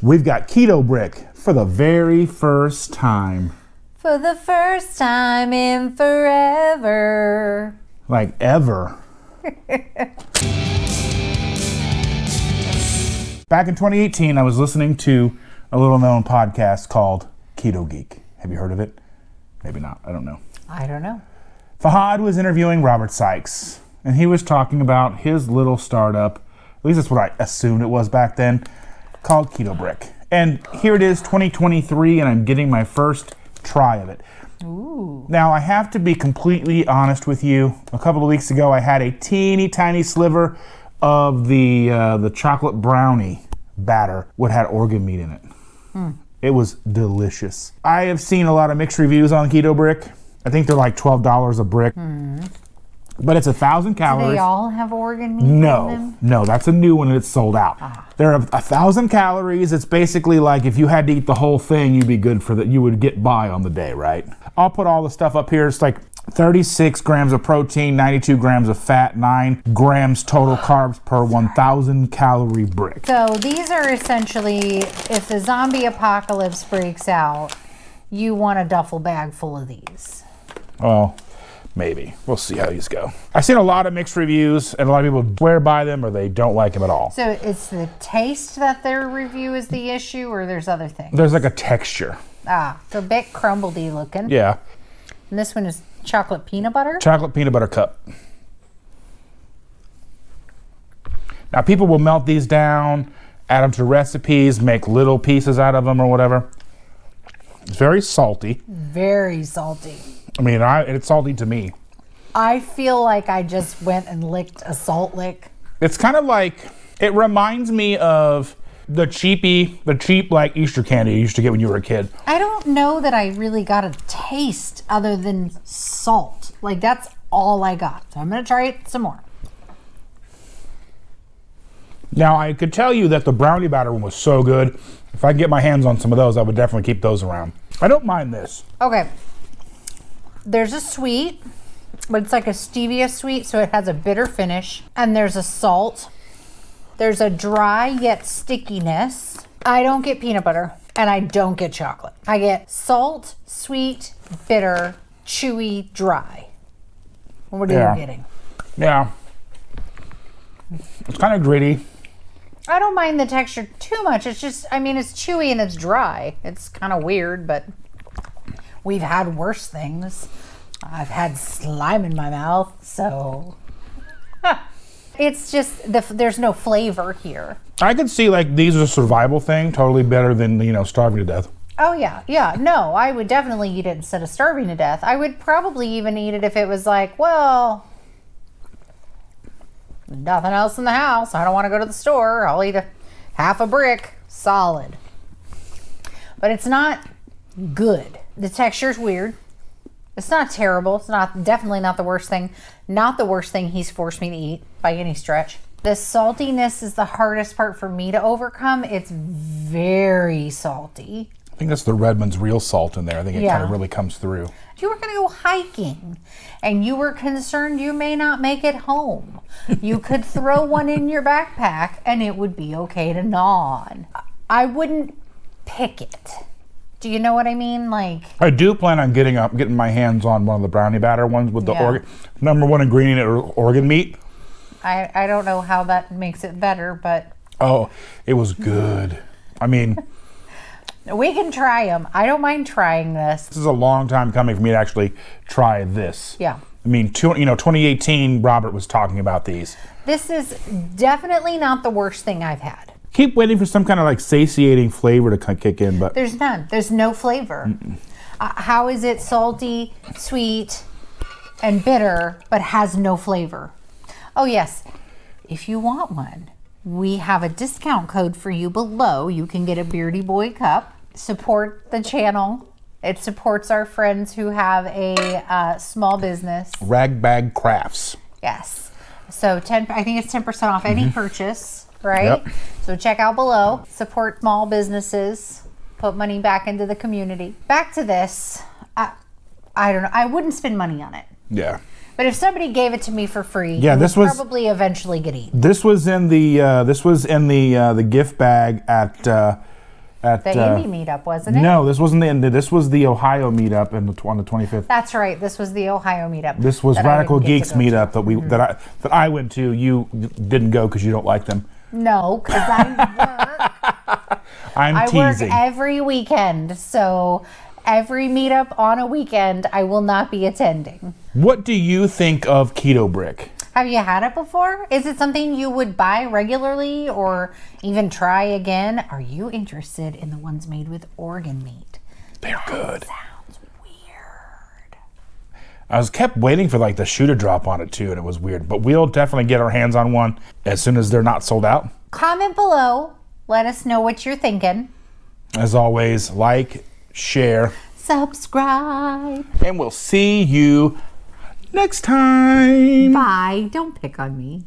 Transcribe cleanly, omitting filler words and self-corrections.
We've got Keto Brick for the very first time. For the first time in forever. Like ever. Back in 2018, I was listening to a little known podcast called Keto Geek. Have you heard of it? Maybe not. I don't know. I don't know. Fahad was interviewing Robert Sykes, and he was talking about his little startup, at least that's what I assumed it was back then, called Keto Brick. And here it is, 2023, and I'm getting my first try of it. Ooh. Now, I have to be completely honest with you. A couple of weeks ago, I had a teeny tiny sliver of the chocolate brownie batter, what had organ meat in it. It was delicious. I have seen a lot of mixed reviews on Keto Brick. I think they're like $12 a brick. But it's 1,000 calories. Do they all have organ meat in them? No, that's a new one and it's sold out. There are 1,000 calories. It's basically like if you had to eat the whole thing, you'd be good for that. You would get by on the day, right? I'll put all the stuff up here. It's like 36 grams of protein, 92 grams of fat, 9 grams total carbs per 1,000 calorie brick. So these are essentially, if the zombie apocalypse breaks out, you want a duffel bag full of these. Well, maybe. We'll see how these go. I've seen a lot of mixed reviews, and a lot of people swear by them or they don't like them at all. So it's the taste that their review is the issue, or there's other things? There's like a texture. So a bit crumbledy looking. Yeah. And this one is chocolate peanut butter? Chocolate peanut butter cup. Now, people will melt these down, add them to recipes, make little pieces out of them or whatever. It's very salty. Very salty. I mean, it's salty to me. I feel like I just went and licked a salt lick. It's kind of like, it reminds me of the cheap like Easter candy you used to get when you were a kid. I don't know that I really got a taste other than salt. Like, that's all I got. So I'm going to try it some more. Now, I could tell you that the brownie batter one was so good. If I could get my hands on some of those, I would definitely keep those around. I don't mind this. Okay. There's a sweet, but it's like a stevia sweet, so it has a bitter finish. And there's a salt. There's a dry yet stickiness. I don't get peanut butter, and I don't get chocolate. I get salt, sweet, bitter, chewy, dry. What are you getting? Yeah. It's kind of gritty. I don't mind the texture too much. It's just, I mean, it's chewy and it's dry. It's kind of weird, but we've had worse things. I've had slime in my mouth, so... It's just, there's no flavor here. I could see like these are a survival thing, totally better than, starving to death. Oh yeah. No, I would definitely eat it instead of starving to death. I would probably even eat it if it was like, well, nothing else in the house. I don't want to go to the store. I'll eat half a brick, solid. But it's not good. The texture's weird. It's not terrible. It's definitely not the worst thing. Not the worst thing he's forced me to eat by any stretch. The saltiness is the hardest part for me to overcome. It's very salty. I think that's the Redmond's real salt in there. I think it kind of really comes through. You were going to go hiking and you were concerned you may not make it home. You could throw one in your backpack and it would be okay to gnaw on. I wouldn't pick it. Do you know what I mean? Like, I do plan on getting my hands on one of the brownie batter ones with the number one ingredient, organ meat. I don't know how that makes it better, but... Oh, it was good. I mean... We can try them. I don't mind trying this. This is a long time coming for me to actually try this. Yeah. I mean, 2018, Robert was talking about these. This is definitely not the worst thing I've had. Keep waiting for some kind of like satiating flavor to kick in, but... There's none. There's no flavor. How is it salty, sweet, and bitter, but has no flavor? Oh yes, if you want one, we have a discount code for you below. You can get a Beardy Boy cup. Support the channel. It supports our friends who have a small business. Ragbag Crafts. Yes. So I think it's 10% off any purchase, right? Yep. So check out below. Support small businesses. Put money back into the community. Back to this. I don't know. I wouldn't spend money on it. Yeah. But if somebody gave it to me for free, this would was probably eventually get eaten. This was in the gift bag at at The Amy meetup, wasn't it? No, this wasn't the end. This was the Ohio meetup on the 25th. That's right. This was the Ohio meetup. This was that I Radical didn't get Geeks to go to. meetup that I went to. You didn't go because you don't like them. No, because I work. I'm teasing. I work every weekend, so every meetup on a weekend I will not be attending. What do you think of Keto Brick? Have you had it before? Is it something you would buy regularly or even try again? Are you interested in the ones made with organ meat? They're good. Sounds weird. I was kept waiting for like the shoe to drop on it too, and it was weird. But we'll definitely get our hands on one as soon as they're not sold out. Comment below. Let us know what you're thinking. As always, like, share, Subscribe. and we'll see you next time. Bye. Don't pick on me.